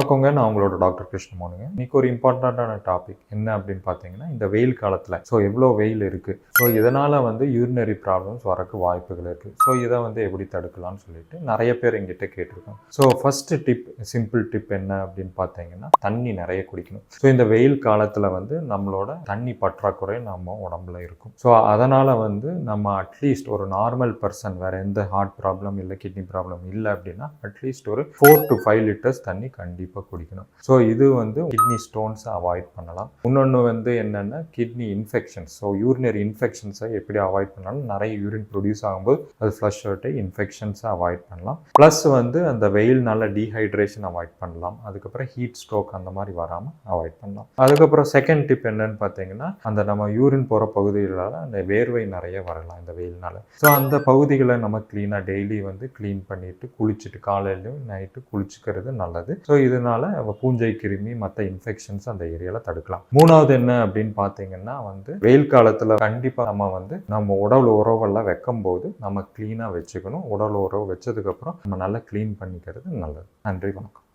வணக்கங்க. நான் உங்களோட டாக்டர் கிருஷ்ணமோகனுங்க. இன்னைக்கு ஒரு இம்பார்ட்டண்ட்டான டாபிக் என்ன அப்படின்னு பார்த்தீங்கன்னா, இந்த வெயில் காலத்தில் எவ்வளோ வெயில் இருக்குது, இதனால் யூரினரி ப்ராப்ளம்ஸ் வரக்கு வாய்ப்புகள் இருக்குது. இதை எப்படி தடுக்கலாம்னு சொல்லிட்டு நிறைய பேர் எங்கிட்ட கேட்டிருக்காங்க. ஃபர்ஸ்ட் டிப், சிம்பிள் டிப் என்ன அப்படின்னு பார்த்தீங்கன்னா, தண்ணி நிறைய குடிக்கணும். இந்த வெயில் காலத்தில் நம்மளோட தண்ணி பற்றாக்குறை நம்ம உடம்புல இருக்கும். அதனால் நம்ம அட்லீஸ்ட் ஒரு நார்மல் பர்சன், வேற எந்த ஹார்ட் ப்ராப்ளம் இல்லை, கிட்னி ப்ராப்ளம் இல்லை அப்படின்னா அட்லீஸ்ட் ஒரு 4 to 5 லிட்டர்ஸ் தண்ணி கண்டிப்பாக குடிக்கணும். இது கிட்னி ஸ்டோன்ஸை அவாய்ட் பண்ணலாம். இன்னொன்று என்னென்னா கிட்னி இன்ஃபெக்ஷன்ஸ். யூரினரி இன்ஃபெக்ஷன்ஸை எப்படி அவாய்ட் பண்ணலாம், நிறைய யூரின் ப்ரொடியூஸ் ஆகும்போது அது ஃப்ளஷ் அவுட்டை இன்ஃபெக்ஷன்ஸை அவாய்ட் பண்ணலாம். ப்ளஸ் அந்த வெயில்னால டீஹைட்ரேஷன் அவாய்ட் பண்ணலாம். அதுக்கப்புறம் ஹீட் ஸ்ட்ரோக் அந்த மாதிரி வராமல் அவாய்ட் பண்ணலாம். அதுக்கப்புறம் செகண்ட் டிப் என்னன்னு பார்த்தீங்கன்னா, நம்ம யூரின் போகிற பகுதிகளால் அந்த வேர்வை நிறைய வரலாம் இந்த வெயில்னால. அந்த பகுதிகளை நம்ம கிளீனாக டெய்லி க்ளீன் பண்ணிட்டு குளிச்சுட்டு காலையிலையும் நைட்டு குளிச்சுக்கிறது நல்லது. இதனால பூஞ்சை கிருமி மற்ற இன்ஃபெக்ஷன்ஸ் அந்த ஏரியாவில் தடுக்கலாம். மூணாவது என்ன அப்படின்னு பார்த்தீங்கன்னா, வெயில் காலத்தில் கண்டிப்பாக நம்ம உடல் உறவெல்லாம் வைக்கும் போது நம்ம கிளீனாக வச்சுக்கணும். உடல் உறவு வச்சதுக்கப்புறம் நம்ம நல்லா கிளீன் பண்ணிக்கிறது நல்லது. நன்றி, வணக்கம்.